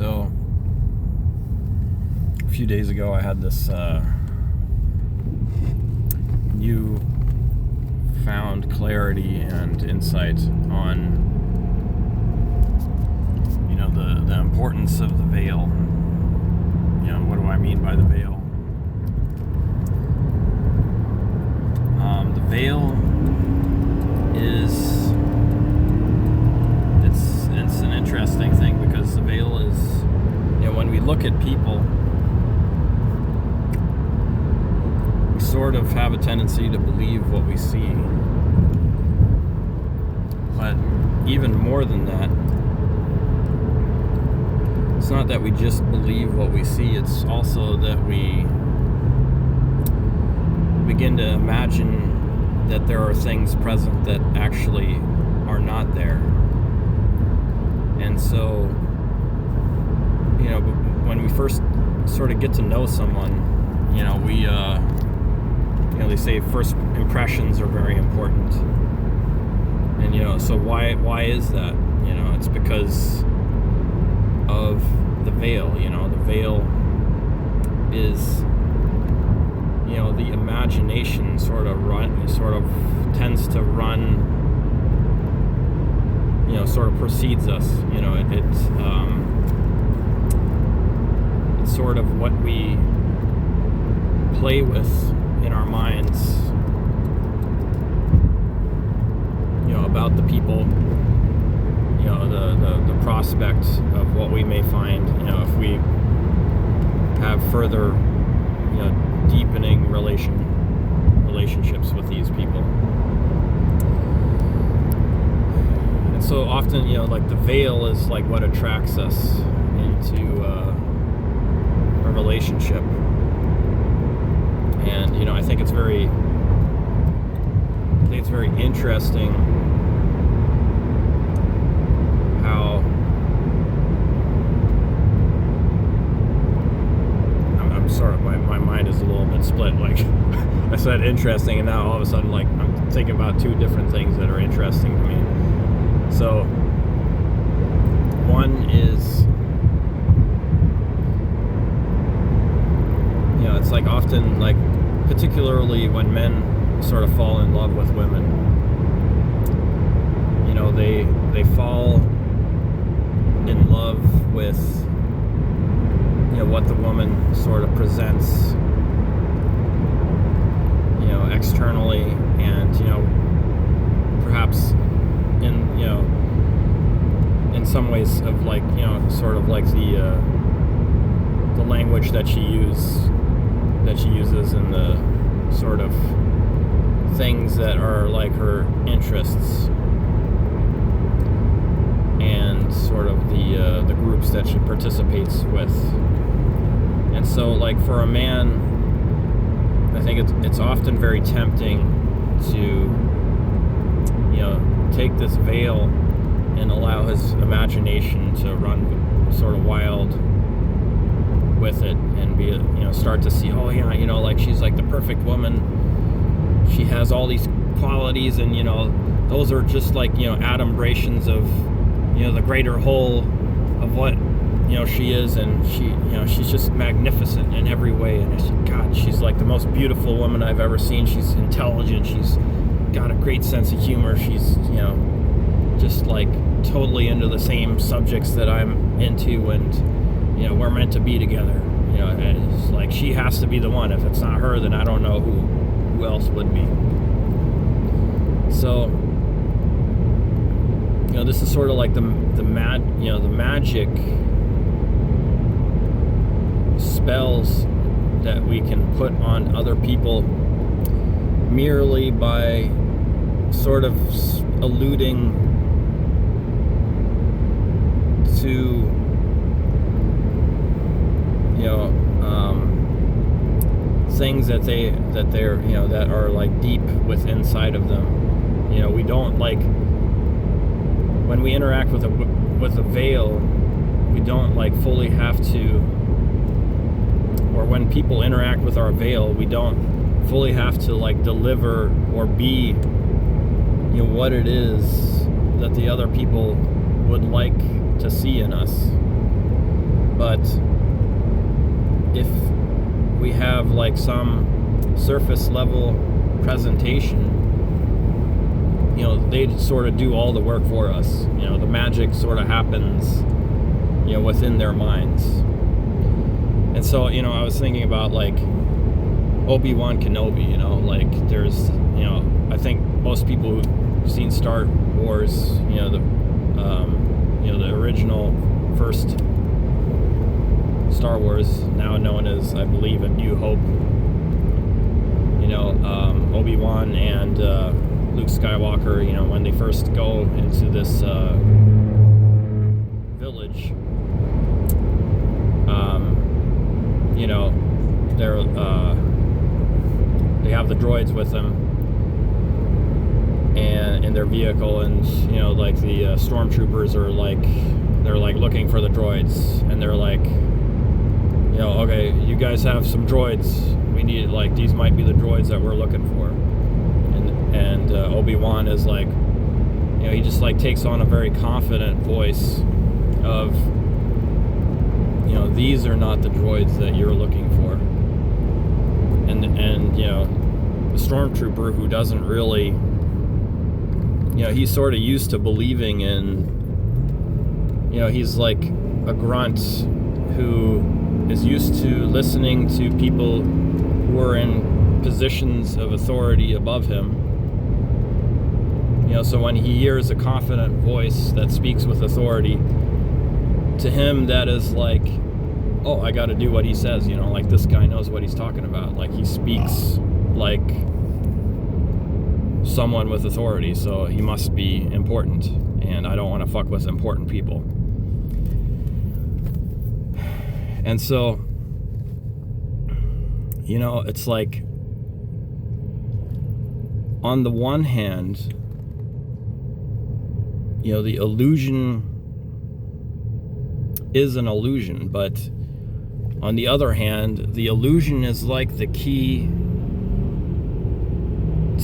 So, a few days ago, I had this new found clarity and insight on, the importance of the veil. What do I mean by the veil? The veil is it's an interesting thing, because the veil is, when we look at people, we sort of have a tendency to believe what we see. But even more than that, it's not that we just believe what we see, it's also that we begin to imagine that there are things present that actually are not there. And so, when we first sort of get to know someone, they say first impressions are very important. And, so why is that? It's because of the veil. The veil is, the imagination sort of tends to run, sort of precedes us. It's sort of what we play with in our minds, about the people, the prospect of what we may find, if we have further, deepening relationships with these people. And so often, like the veil is like what attracts us into a relationship. And, I think it's very interesting how I'm sorry, my mind is a little bit split. Like I said interesting, and now all of a sudden, like, I'm thinking about two different things that are interesting to me. So one is, it's like often, like, particularly when men sort of fall in love with women, they fall in love with, what the woman sort of presents, externally, and, perhaps in some ways of, like, sort of like the language that she uses in the sort of things that are like her interests, and sort of the groups that she participates with. And so, like, for a man, I think it's often very tempting to take this veil and allow his imagination to run sort of wild with it, and be start to see, like, she's like the perfect woman, she has all these qualities, and those are just like adumbrations of the greater whole of what she is, and she's just magnificent in every way, and she's like the most beautiful woman I've ever seen. She's intelligent, she's got a great sense of humor, she's just like totally into the same subjects that I'm into, and we're meant to be together. It's like she has to be the one. If it's not her, then I don't know who else would be. So, this is sort of like the magic spells that we can put on other people merely by sort of alluding to things that they're that are like deep within inside of them. We don't, like, when we interact with a veil, we don't like fully have to, or when people interact with our veil, we don't fully have to like deliver or be what it is that the other people would like to see in us. But if we have like some surface level presentation, they sort of do all the work for us. The magic sort of happens, within their minds. And so, I was thinking about like Obi-Wan Kenobi, like there's, I think most people who've seen Star Wars, the original first Star Wars, now known as, I believe, A New Hope, Obi-Wan and Luke Skywalker, when they first go into this village, they have the droids with them and in their vehicle, and like the stormtroopers are like, they're like looking for the droids, and they're like, okay, you guys have some droids, we need, like, these might be the droids that we're looking for. And Obi-Wan is like, he just like takes on a very confident voice of, these are not the droids that you're looking for. And the stormtrooper, who doesn't really, he's sort of used to believing in, he's like a grunt who is used to listening to people who are in positions of authority above him. So when he hears a confident voice that speaks with authority, to him that is like, oh, I got to do what he says, like this guy knows what he's talking about. Like he speaks like someone with authority, so he must be important, and I don't want to fuck with important people. And so, it's like, on the one hand, the illusion is an illusion, but on the other hand, the illusion is like the key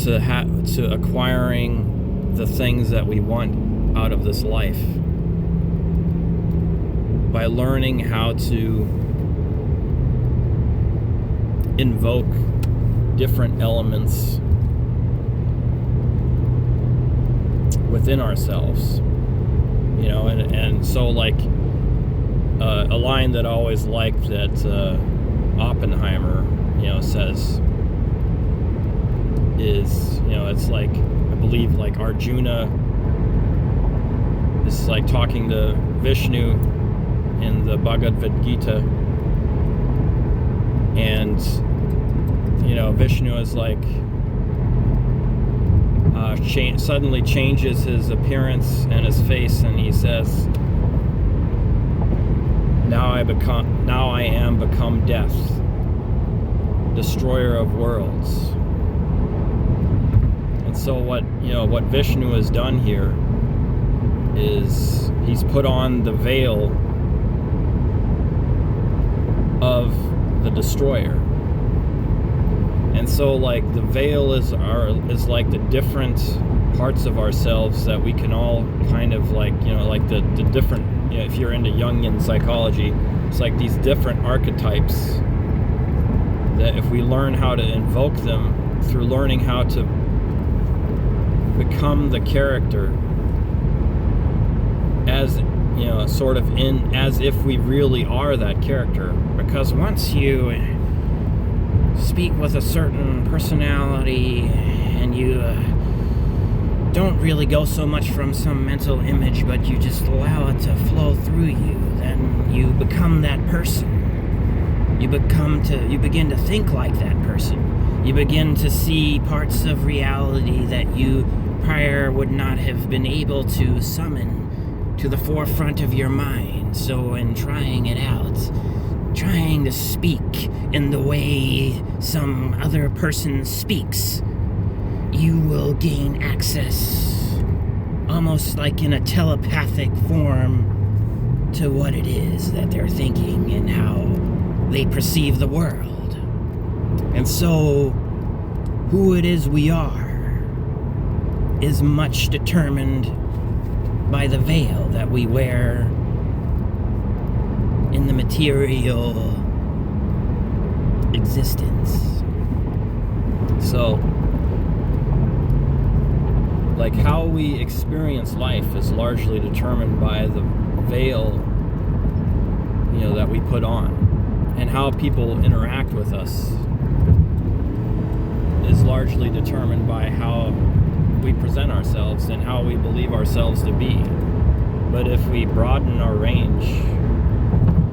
to acquiring the things that we want out of this life. By learning how to invoke different elements within ourselves, and so like a line that I always liked that Oppenheimer says is, it's like, I believe like Arjuna is like talking to Vishnu in the Bhagavad Gita, and Vishnu is like suddenly changes his appearance and his face, and he says, now I am become death, destroyer of worlds. And so what Vishnu has done here is he's put on the veil of the destroyer. And so like the veil is like the different parts of ourselves that we can all kind of like, like the different, if you're into Jungian psychology, it's like these different archetypes that if we learn how to invoke them through learning how to become the character as, sort of as if we really are that character. Because once you speak with a certain personality and you don't really go so much from some mental image, but you just allow it to flow through you, then you become that person. You begin to think like that person. You begin to see parts of reality that you prior would not have been able to summon to the forefront of your mind. So in trying it out, trying to speak in the way some other person speaks, you will gain access, almost like in a telepathic form, to what it is that they're thinking and how they perceive the world. And so, who it is we are is much determined by the veil that we wear in the material existence. So, like, how we experience life is largely determined by the veil, that we put on, and how people interact with us is largely determined by how we present ourselves and how we believe ourselves to be. But if we broaden our range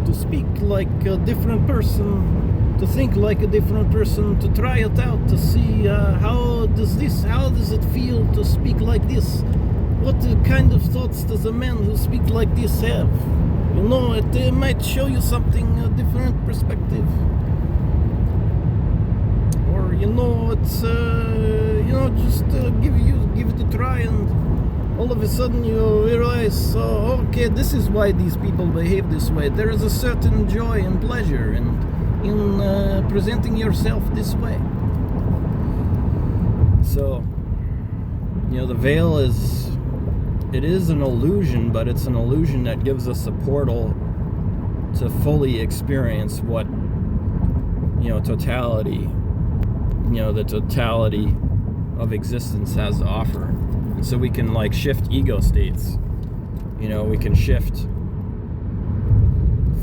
to speak like a different person, to think like a different person, to try it out, to see how does it feel to speak like this? What kind of thoughts does a man who speaks like this have? It might show you something, a different perspective. Or, it's, just give it a try, and all of a sudden you realize, okay, this is why these people behave this way. There is a certain joy and pleasure in presenting yourself this way. So, the veil is an illusion, but it's an illusion that gives us a portal to fully experience what, totality, the totality of existence has to offer. And so we can, shift ego states. We can shift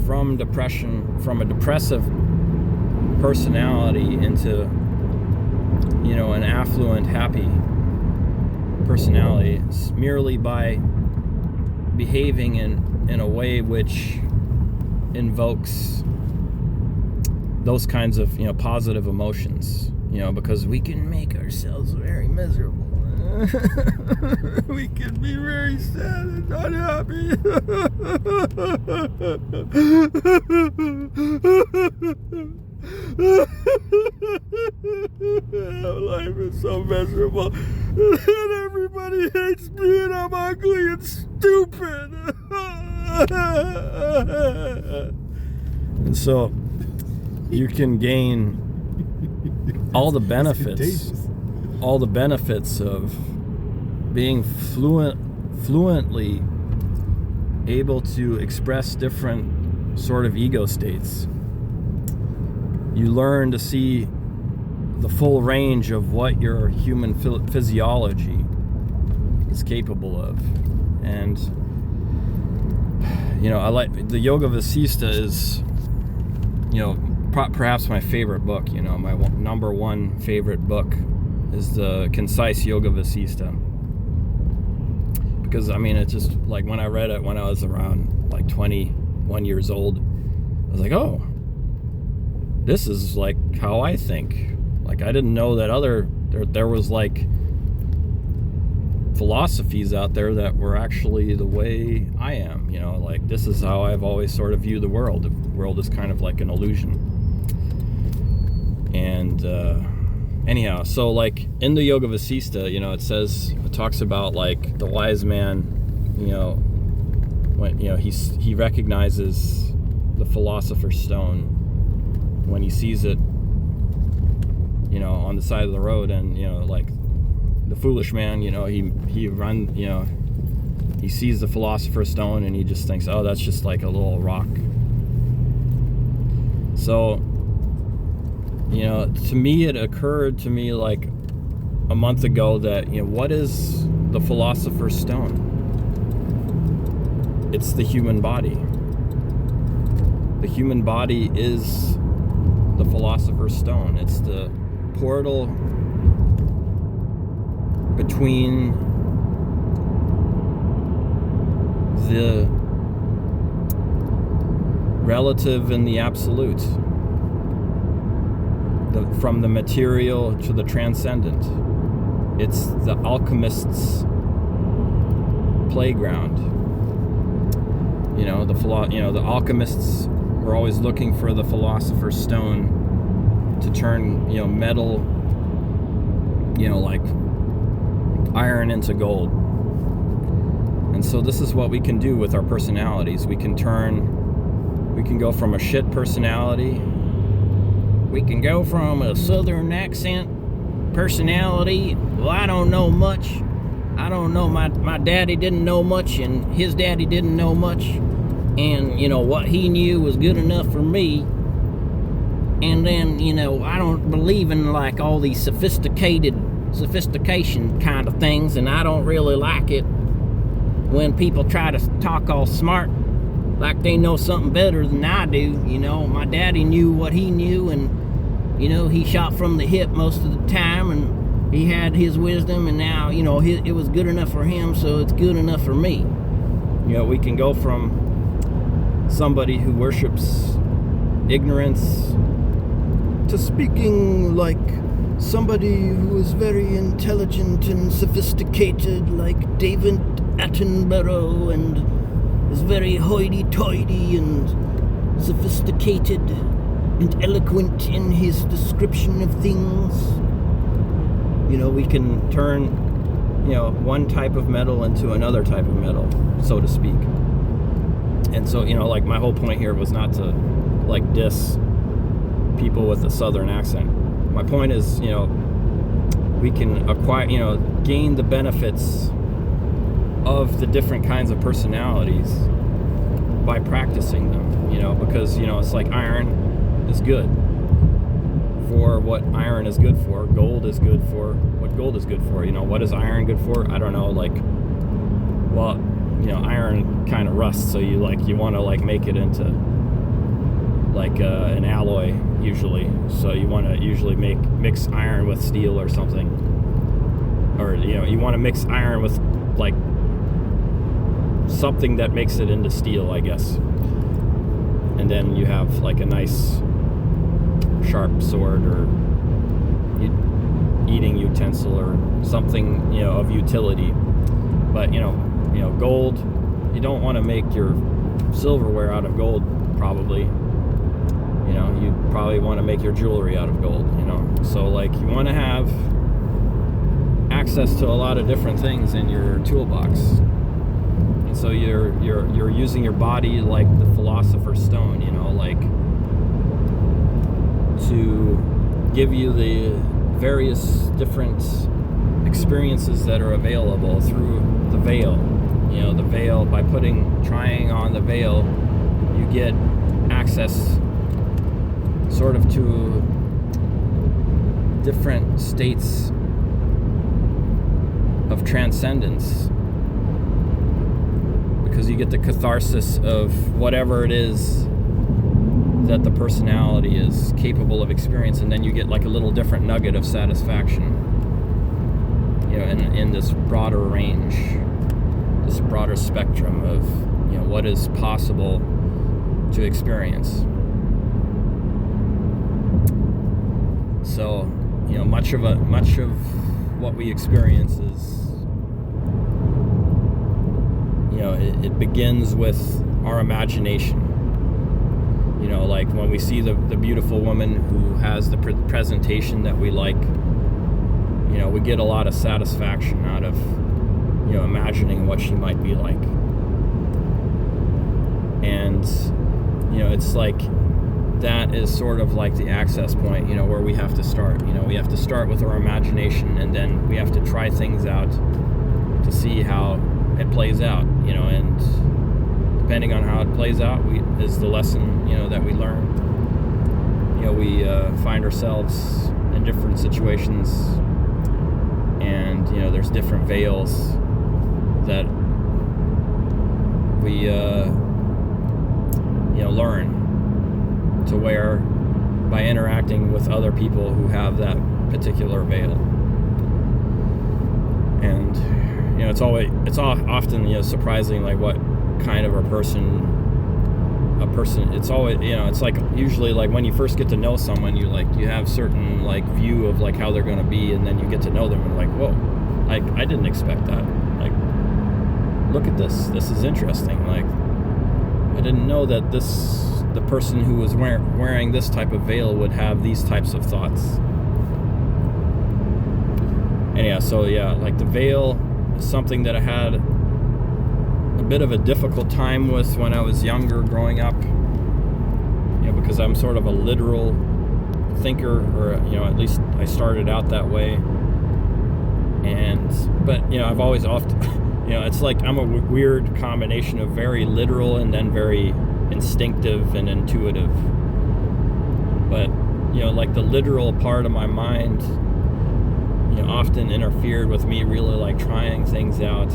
from a depressive personality into, an affluent, happy personality merely by behaving in a way which invokes those kinds of positive emotions, because we can make ourselves very miserable. We can be very sad and unhappy. Life is so miserable, and everybody hates me, and I'm ugly and stupid. And so you can gain all the benefits of being fluently able to express different sort of ego states. You learn to see the full range of what your human physiology is capable of. And I like the Yoga Vasista is perhaps my favorite book. My number one favorite book is the Concise Yoga Vasista, because it's just when I read it when I was around 21 years old, I was like, oh, this is how I think. I didn't know that there was philosophies out there that were actually the way I am. This is how I've always sort of viewed the world. The world is kind of like an illusion. And anyhow, so in the Yoga Vasista, it talks about the wise man, when he recognizes the philosopher's stone when he sees it, on the side of the road, and the foolish man, he sees the philosopher's stone and he just thinks, oh, that's just a little rock. So, to me, it occurred to me a month ago that, what is the philosopher's stone? It's the human body. The human body is the philosopher's stone. It's the portal between the relative and the absolute, from the material to the transcendent. It's the alchemist's playground. The alchemists were always looking for the philosopher's stone to turn, metal, like iron into gold. And so this is what we can do with our personalities. We can go from a shit personality. We can go from a southern accent personality. Well, I don't know much. I don't know. My daddy didn't know much, and his daddy didn't know much. and, what he knew was good enough for me. And then, I don't believe in, like, all these sophistication kind of things, and I don't really like it when people try to talk all smart, like they know something better than I do. My daddy knew what he knew, and, he shot from the hip most of the time, and he had his wisdom, and now, it was good enough for him, so it's good enough for me. We can go from somebody who worships ignorance to speaking like somebody who is very intelligent and sophisticated, like David Attenborough, and is very hoity-toity and sophisticated and eloquent in his description of things. We can turn, one type of metal into another type of metal, so to speak. And so, like, my whole point here was not to, like, diss people with a southern accent. My point is, we can acquire, gain the benefits of the different kinds of personalities by practicing them, because, it's like iron is good for what iron is good for. Gold is good for what gold is good for. What is iron good for? I don't know, like, well, iron kind of rusts, so you want to, make it into, an alloy, usually. So you want to usually mix iron with steel or something. Or, you want to mix iron with, something that makes it into steel, I guess. And then you have, a nice sharp sword or eating utensil or something, of utility. But, gold, you don't want to make your silverware out of gold, probably. You probably want to make your jewelry out of gold, So, you want to have access to a lot of different things in your toolbox. And so you're using your body like the Philosopher's Stone, to give you the various different experiences that are available through the veil. The veil, by trying on the veil, you get access sort of to different states of transcendence, because you get the catharsis of whatever it is that the personality is capable of experiencing, and then you get a little different nugget of satisfaction, in this broader range, this broader spectrum of, what is possible to experience. So, much of what we experience is, it begins with our imagination. When we see the beautiful woman who has the presentation that we like, we get a lot of satisfaction out of, imagining what she might be like. And, it's that is sort of the access point, where we have to start. We have to start with our imagination, and then we have to try things out to see how it plays out, and depending on how it plays out is the lesson, that we learn. We find ourselves in different situations, and, there's different veils that we, learn to wear by interacting with other people who have that particular veil. And, it's often, surprising, what kind of a person, it's always, it's usually when you first get to know someone, you have certain view of how they're going to be, and then you get to know them and whoa, I didn't expect that. Look at this is interesting. I didn't know that the person who was wearing this type of veil would have these types of thoughts. And the veil is something that I had a bit of a difficult time with when I was younger, growing up, because I'm sort of a literal thinker, or at least I started out that way. But I've always often it's like I'm a weird combination of very literal and then very instinctive and intuitive. But, like the literal part of my mind, often interfered with me really like trying things out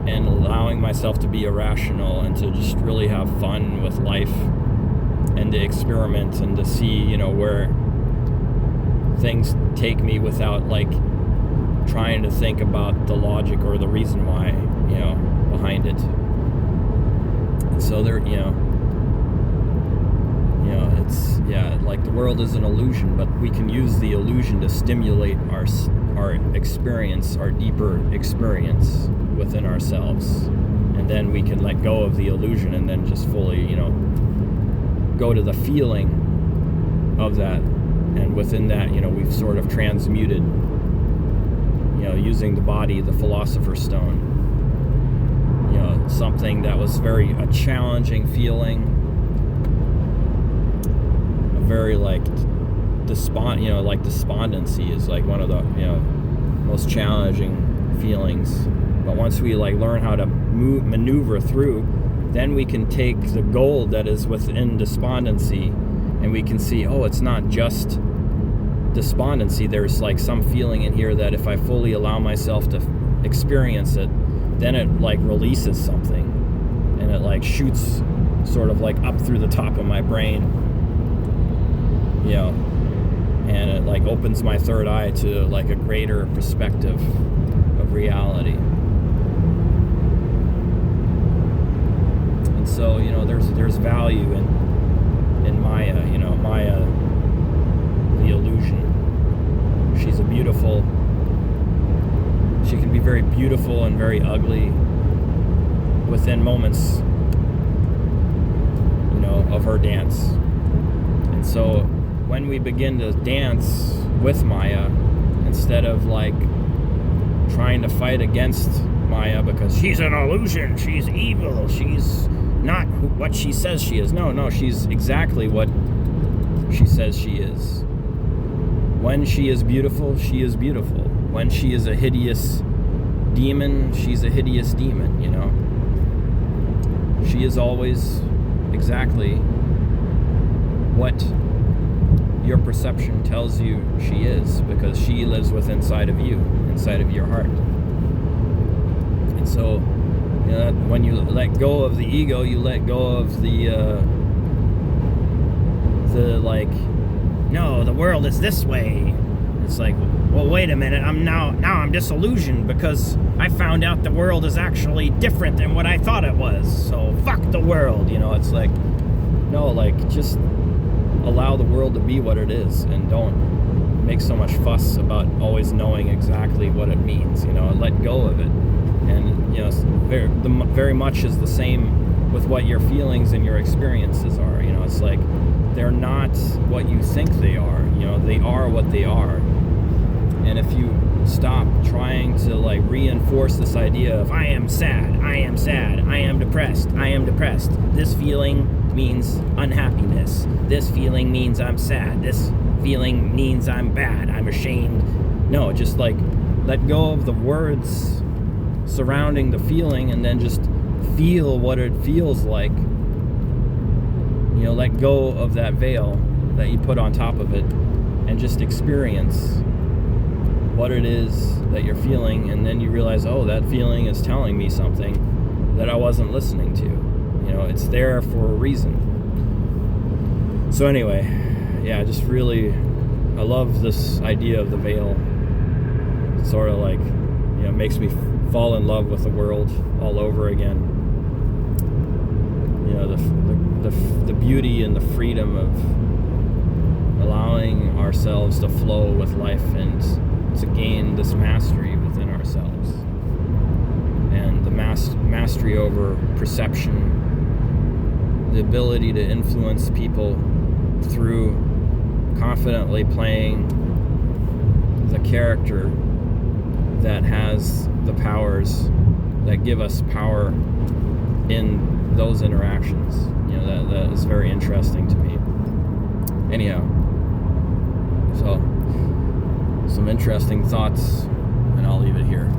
and allowing myself to be irrational and to just really have fun with life and to experiment and to see, where things take me without like trying to think about the logic or the reason why, behind it. And so there, it's, like the world is an illusion, but we can use the illusion to stimulate our experience, our deeper experience within ourselves. And then we can let go of the illusion and then just fully, go to the feeling of that. And within that, we've sort of transmuted, using the body, the Philosopher's Stone, something that was a challenging feeling, a very like despondency is like one of the, most challenging feelings. But once we like learn how to maneuver through, then we can take the gold that is within despondency and we can see, it's not just despondency. There's like some feeling in here that if I fully allow myself to experience it, then it like releases something and it like shoots sort of like up through the top of my brain, and it like opens my third eye to like a greater perspective of reality. And so, there's value in Maya, Maya, the illusion. She's she can be very beautiful and very ugly within moments, of her dance. And so when we begin to dance with Maya, instead of like trying to fight against Maya because she's an illusion, she's evil, she's not what she says she is. No, she's exactly what she says she is. When she is beautiful, she is beautiful. When she is a hideous demon, she's a hideous demon, She is always exactly what your perception tells you she is, because she lives inside of you, inside of your heart. And so, when you let go of the ego, you let go of the like, no, the world is this way. It's like, well, wait a minute, I'm disillusioned because I found out the world is actually different than what I thought it was. So fuck the world, It's like, no, like just allow the world to be what it is and don't make so much fuss about always knowing exactly what it means, let go of it. And, very much is the same with what your feelings and your experiences are. It's like they're not what you think they are. They are what they are. And if you stop trying to like reinforce this idea of I am sad, I am depressed, this feeling means unhappiness, this feeling means I'm sad, this feeling means I'm bad, I'm ashamed. No, just like let go of the words surrounding the feeling and then just feel what it feels like. Let go of that veil that you put on top of it and just experience what it is that you're feeling, and then you realize, that feeling is telling me something that I wasn't listening to. It's there for a reason. So anyway, I love this idea of the veil. It's sort of like, makes me fall in love with the world all over again. The beauty and the freedom of allowing ourselves to flow with life and to gain this mastery within ourselves, and the mastery over perception, the ability to influence people through confidently playing the character that has the powers that give us power in those interactions. That is very interesting to me. Anyhow, so some interesting thoughts, and I'll leave it here.